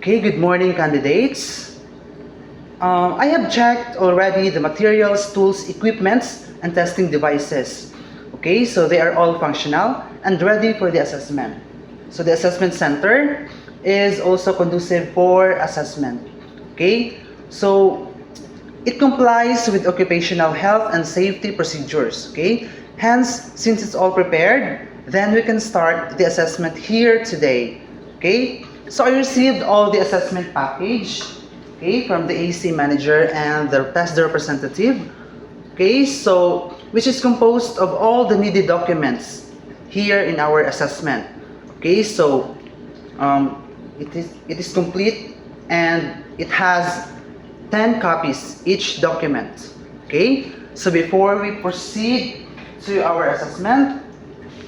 Okay, good morning, candidates. I have checked already the materials, tools, equipments, and testing devices. Okay, so they are all functional and ready for the assessment. So the assessment center is also conducive for assessment. Okay, so it complies with occupational health and safety procedures. Okay, hence, since it's all prepared, then we can start the assessment here today. Okay, so I received all the assessment package, okay, from the AC manager and the test representative. Okay, so which is composed of all the needed documents here in our assessment. Okay, so it is complete and it has 10 copies each document. Okay, so before we proceed to our assessment,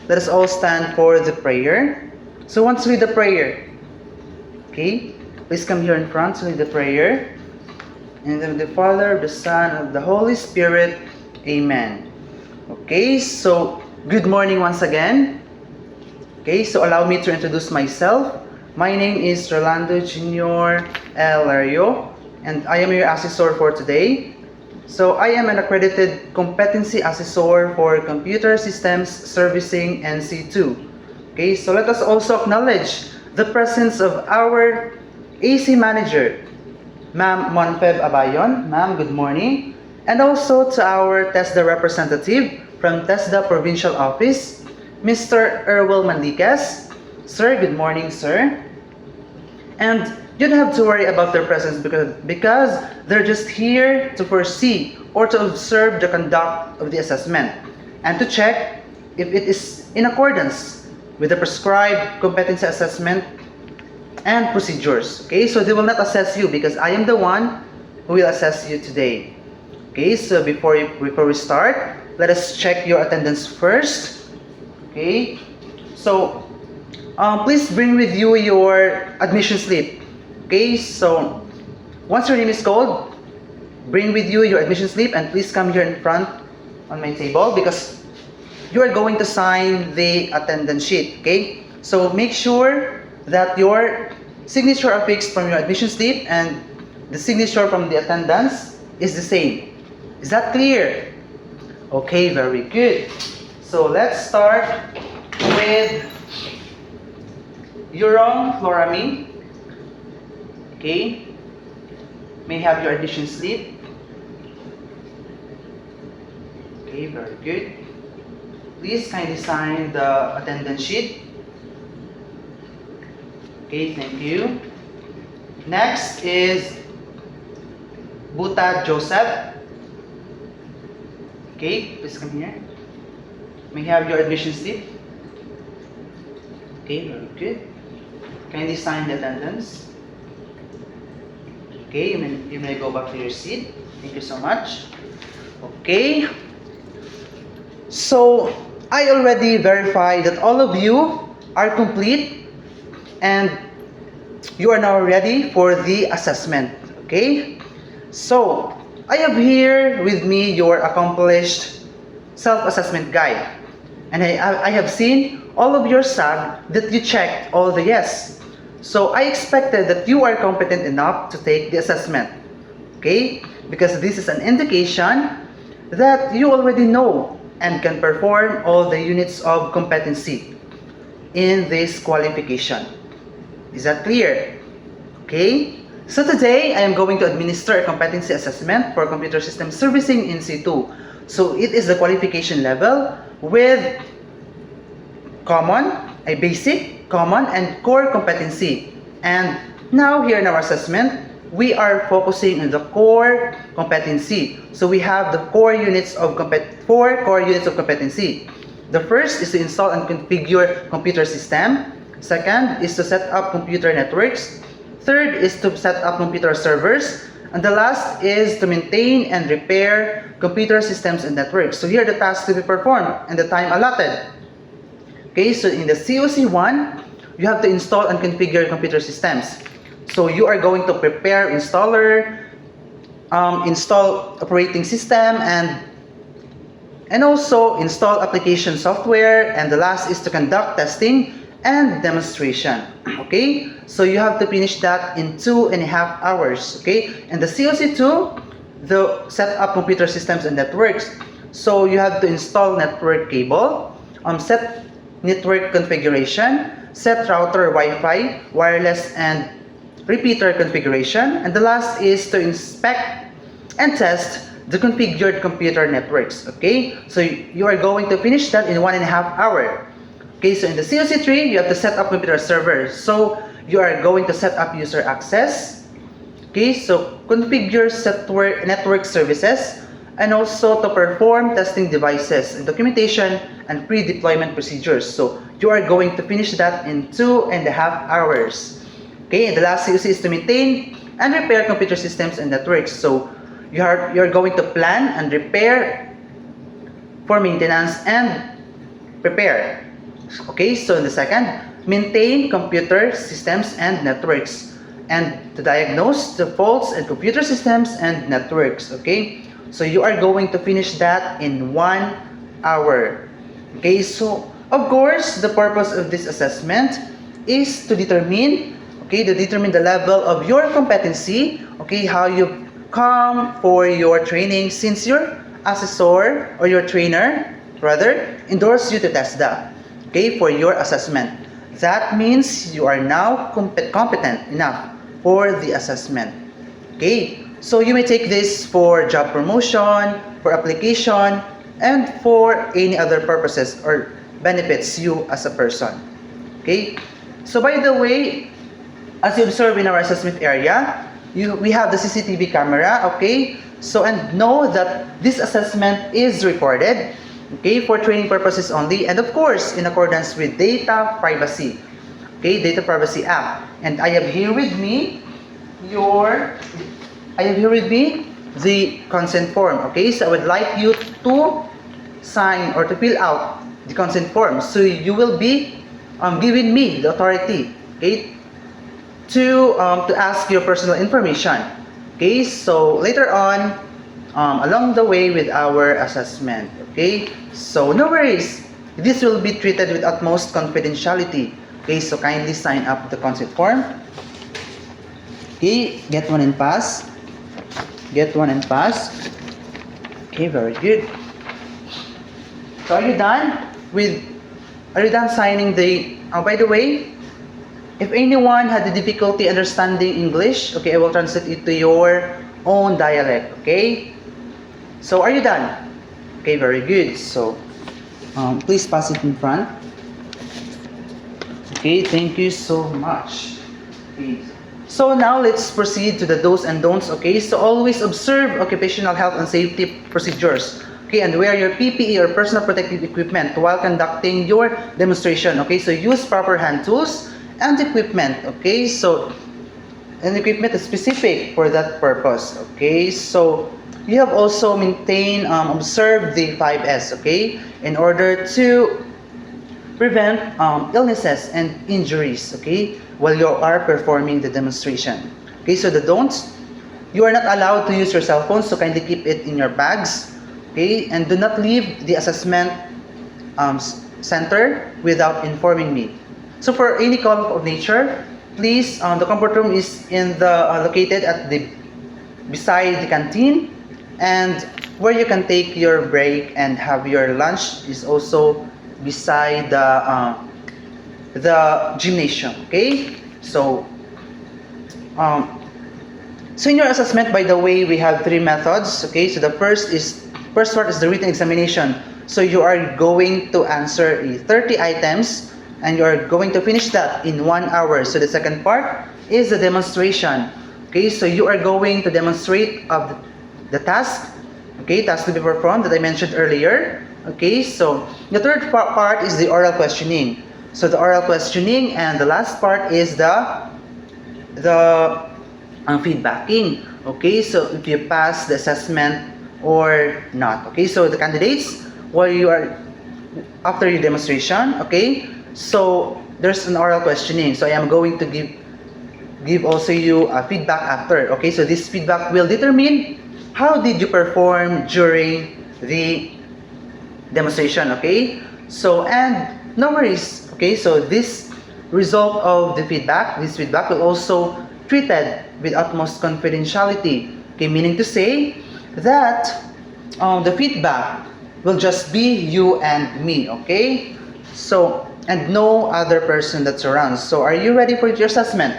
let us all stand for the prayer. So once with the prayer, okay, please come here in front to lead the prayer. In the name of the Father, the Son, and the Holy Spirit. Amen. Okay, so good morning once again. Okay, so allow me to introduce myself. My name is Rolando Jr. Lario, and I am your assessor for today. So I am an accredited competency assessor for Computer Systems Servicing NC2. Okay, so let us also acknowledge the presence of our AC manager, Ma'am Monfeb Abayon. Ma'am, good morning. And also to our TESDA representative from TESDA Provincial Office, Mr. Erwin Mandiquez. Sir, good morning, sir. And you don't have to worry about their presence because they're just here to foresee or to observe the conduct of the assessment and to check if it is in accordance with the prescribed competency assessment and procedures. Okay, so they will not assess you because I am the one who will assess you today. Okay, so before we start, let us check your attendance first. Okay, so please bring with you your admission slip. Okay, so once your name is called, bring with you your admission slip and please come here in front on my table because you are going to sign the attendance sheet. Okay, so make sure that your signature affixed from your admission slip and the signature from the attendance is the same. Is that clear? Okay, very good. So let's start with Yurong Florami. Okay, may I have your admission slip. Okay, very good. Please kindly sign the attendance sheet. Okay, thank you. Next is Buta Joseph. Okay, please come here. May I have your admission slip. Okay, very good. Kindly sign the attendance. Okay, you may go back to your seat. Thank you so much. Okay. So, I already verified that all of you are complete and you are now ready for the assessment. Okay? So, I have here with me your accomplished self-assessment guide. And I have seen all of your SAG that you checked all the yes. So, I expected that you are competent enough to take the assessment. Okay? Because this is an indication that you already know and can perform all the units of competency in this qualification. Is that clear? Okay? So today, I am going to administer a competency assessment for computer system servicing in C2. So it is the qualification level with common, a basic, common, and core competency. And now here in our assessment, we are focusing on the core competency. So we have the core units of four core units of competency. The first is to install and configure computer system. Second is to set up computer networks. Third is to set up computer servers. And the last is to maintain and repair computer systems and networks. So here are the tasks to be performed and the time allotted. Okay, so in the COC1, you have to install and configure computer systems. So you are going to prepare installer, install operating system, and also install application software. And the last is to conduct testing and demonstration. Okay, so you have to finish that in 2.5 hours. Okay, and the COC2, the set up computer systems and networks. So you have to install network cable, set network configuration, set router Wi-Fi, wireless and repeater configuration, and the last is to inspect and test the configured computer networks. Okay, so you are going to finish that in 1.5 hours. Okay, so in the COC3, you have to set up computer servers. So you are going to set up user access. Okay, so configure network services, and also to perform testing devices and documentation and pre-deployment procedures. So you are going to finish that in 2.5 hours. Okay, and the last COC is to maintain and repair computer systems and networks. So you're going to plan and repair for maintenance and prepare. Okay, so in the second, maintain computer systems and networks, and to diagnose the faults in computer systems and networks. Okay, so you are going to finish that in 1 hour. Okay, so of course, the purpose of this assessment is to determine, the level of your competency, okay, how you come for your training, since your assessor or your trainer, rather, endorse you to test that, okay, for your assessment. That means you are now competent enough for the assessment. Okay, so you may take this for job promotion, for application, and for any other purposes or benefits you as a person. Okay, so by the way, as you observe in our assessment area, we have the CCTV camera. Okay, so and know that this assessment is recorded, okay, for training purposes only, and of course in accordance with Data Privacy, okay, Data Privacy Act. And I have here with me the consent form. Okay, so I would like you to sign or to fill out the consent form. So you will be giving me the authority, okay, to ask your personal information. Okay, so later on, along the way with our assessment. Okay, so no worries, this will be treated with utmost confidentiality. Okay, so kindly sign up the consent form. Okay, get one and pass. Okay, very good. So are you done signing the, by the way, if anyone had the difficulty understanding English, okay, I will translate it to your own dialect. Okay, so are you done? Okay, very good. So please pass it in front. Okay, thank you so much. Okay. So now let's proceed to the do's and don'ts. Okay, so always observe occupational health and safety procedures. Okay, and wear your PPE or personal protective equipment while conducting your demonstration. Okay, so use proper hand tools and equipment. Okay, so and equipment is specific for that purpose. Okay, so you have also observed the 5S. Okay, in order to prevent illnesses and injuries, okay, while you are performing the demonstration. Okay, so the don'ts, you are not allowed to use your cell phone, so kindly keep it in your bags. Okay, and do not leave the assessment center without informing me. So for any call of nature, please, the comfort room is located at beside the canteen, and where you can take your break and have your lunch is also beside the gymnasium. Okay, so so in your assessment, by the way, we have 3 methods. Okay, so the first part is the written examination. So you are going to answer 30 items, and you are going to finish that in 1 hour. So the second part is the demonstration. Okay, so you are going to demonstrate of the task. Okay, task to be performed that I mentioned earlier. Okay, so the third part is the oral questioning. So the oral questioning, and the last part is the feedbacking. Okay, so if you pass the assessment or not. Okay, so the candidates, while you are after your demonstration, okay, so there's an oral questioning. So I am going to give also you a feedback after. Okay, so this feedback will determine how did you perform during the demonstration. Okay, so and no worries. Okay, so this result of the feedback, this feedback will also treated with utmost confidentiality. Okay, meaning to say that the feedback will just be you and me, okay? So, and no other person that's around. So, are you ready for your assessment?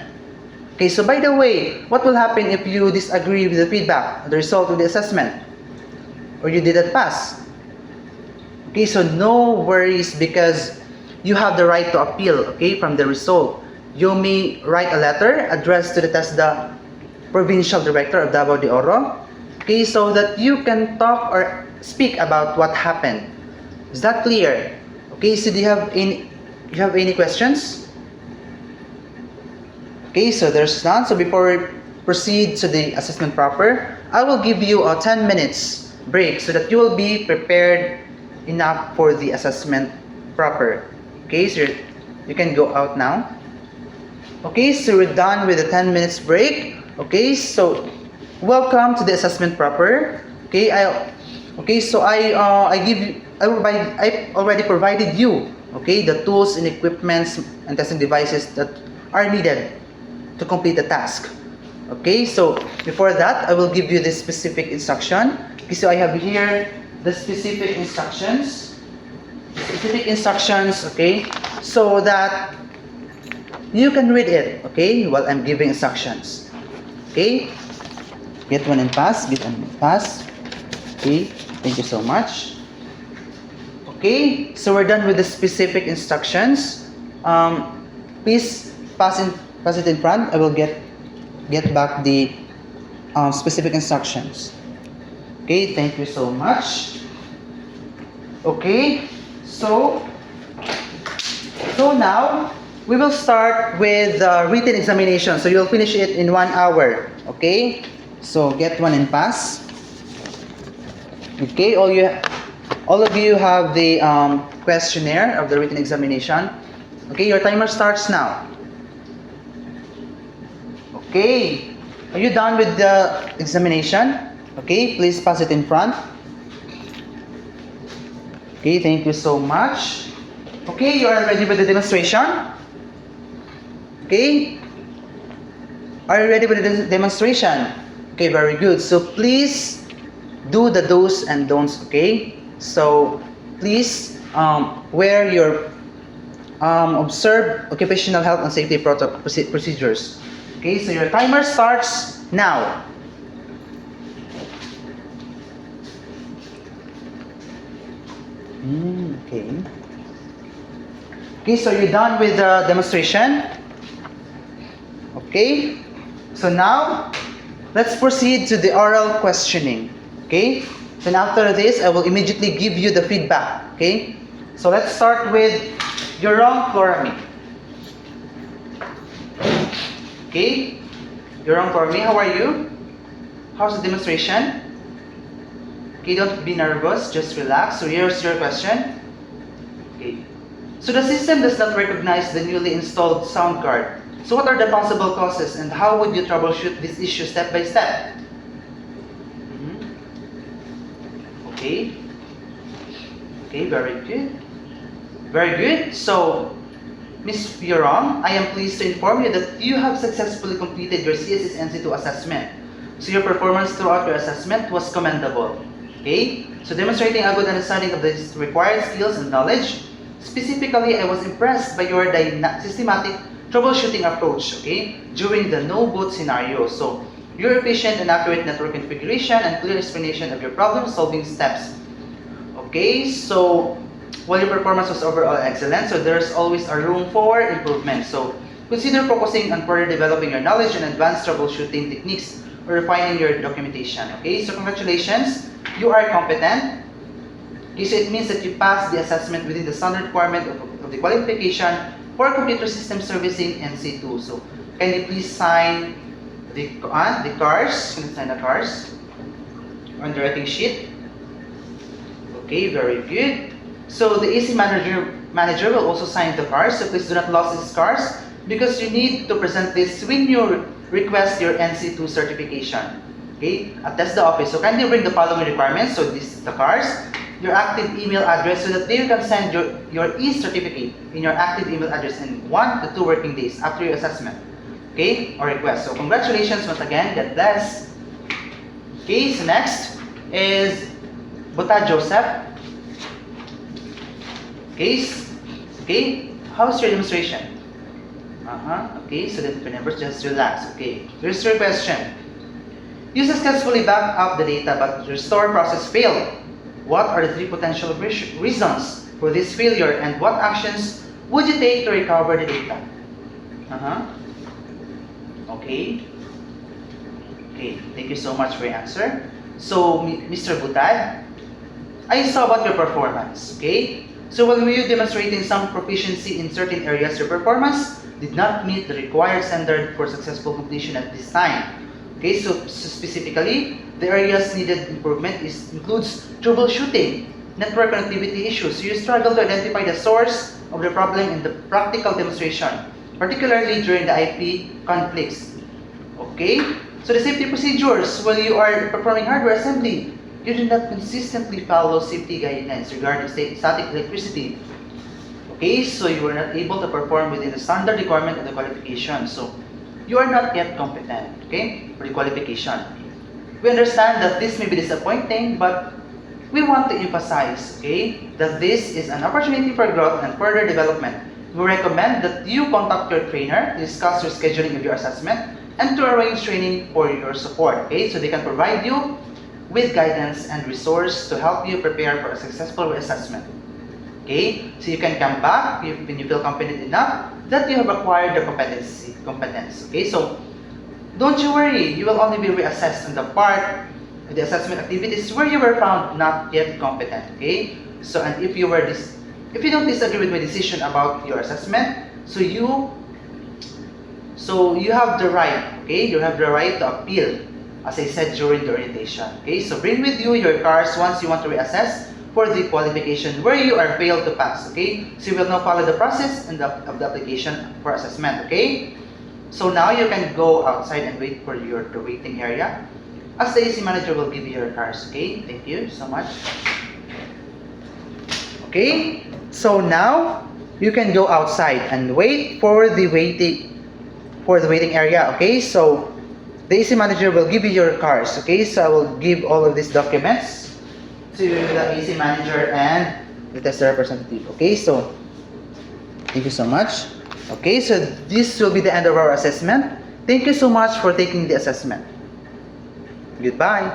Okay, so by the way, what will happen if you disagree with the feedback, the result of the assessment? Or you didn't pass? Okay, so no worries because you have the right to appeal, okay, from the result. You may write a letter addressed to the TESDA Provincial Director of Davao de Oro, okay, so that you can talk or speak about what happened. Is that clear? Okay, so do you have any questions? Okay, so there's none. So before we proceed to the assessment proper, I will give you a 10 minutes break so that you will be prepared enough for the assessment proper. Okay, so you can go out now. Okay, so we're done with the 10 minutes break. Okay, so welcome to the assessment proper. Okay, I already provided you, okay, the tools and equipments and testing devices that are needed to complete the task. Okay, so before that, I will give you the specific instruction. Okay, so I have here the specific instructions. Okay, so that you can read it, okay, while I'm giving instructions. Okay, get one and pass, Okay, thank you so much. Okay, so we're done with the specific instructions. Please pass it in front. I will get back the specific instructions. Okay, thank you so much. Okay, so now we will start with the written examination. So you'll finish it in 1 hour. Okay, so get one and pass. Okay, all of you have the questionnaire of the written examination. Okay, your timer starts now. Okay, are you done with the examination? Okay, please pass it in front. Okay, thank you so much. Okay, you are ready with the demonstration? Okay, are you ready with the demonstration? Okay, very good. So please do the do's and don'ts, okay? So please wear your observe occupational health and safety procedures. Okay, so your timer starts now. Okay. Okay, so you're done with the demonstration. Okay, so now let's proceed to the oral questioning. Okay, then after this, I will immediately give you the feedback. Okay, so let's start with Yorong Florami. Okay, Yorong Florami, how are you? How's the demonstration? Okay, don't be nervous, just relax. So here's your question. Okay, so the system does not recognize the newly installed sound card. So what are the possible causes and how would you troubleshoot this issue step by step? Okay. Okay, very good. Very good. So, Ms. Yorong, I am pleased to inform you that you have successfully completed your CSS NC2 assessment. So your performance throughout your assessment was commendable. Okay? So demonstrating a good understanding of the required skills and knowledge. Specifically, I was impressed by your systematic troubleshooting approach, okay, during the no-boot scenario. So, your efficient and accurate network configuration and clear explanation of your problem-solving steps. Okay, so while your performance was overall excellent, so there's always a room for improvement. So, consider focusing on further developing your knowledge and advanced troubleshooting techniques or refining your documentation. Okay, so congratulations, you are competent. Okay, so it means that you passed the assessment within the standard requirement of the qualification for computer system servicing NC2. So, can you please sign the cars? Can you sign the cars on the writing sheet? Okay, very good. So the AC manager will also sign the cars. So please do not lose these cars because you need to present this when you request your NC2 certification. Okay, at the office. So kindly bring the following requirements. So this is the cars. your active email address so that they can send your e-certificate in your active email address in 1 to 2 working days after your assessment. Okay? Or request. So congratulations once again. God bless. Okay, so next is Buta Joseph. Okay, how's your demonstration? Okay, so the members just relax. Okay, here's your question. You successfully backed up the data, but the restore process failed. What are the 3 potential reasons for this failure, and what actions would you take to recover the data? Okay. Okay, thank you so much for your answer. So, Mr. Butad, I saw about your performance, okay? So, while you demonstrating some proficiency in certain areas, your performance did not meet the required standard for successful completion at this time. Okay, so specifically, the areas needed improvement includes troubleshooting, network connectivity issues. So you struggle to identify the source of the problem in the practical demonstration, particularly during the IP conflicts. Okay, so the safety procedures while you are performing hardware assembly, you do not consistently follow safety guidelines regarding static electricity. Okay, so you were not able to perform within the standard requirement of the qualification. So you are not yet competent, okay, for the qualification. We understand that this may be disappointing, but we want to emphasize, okay, that this is an opportunity for growth and further development. We recommend that you contact your trainer to discuss your scheduling of your assessment and to arrange training for your support, okay, so they can provide you with guidance and resource to help you prepare for a successful reassessment. Okay, so you can come back when you feel confident enough that you have acquired the competence. Okay, so don't you worry, you will only be reassessed on the part of the assessment activities where you were found not yet competent. Okay, so and if you don't disagree with my decision about your assessment, so you have the right, okay, you have the right to appeal, as I said during the orientation. Okay, so bring with you your cards once you want to reassess for the qualification where you are failed to pass. Okay, so you will now follow the process of the application for assessment. Okay, so now you can go outside and wait for the waiting area as the AC manager will give you your cards. Okay, thank you so much. Okay, so now you can go outside and wait for the waiting area. Okay, so the AC manager will give you your cards. Okay, so I will give all of these documents to the AC manager and the tester representative. Okay, so thank you so much. Okay, so this will be the end of our assessment. Thank you so much for taking the assessment. Goodbye.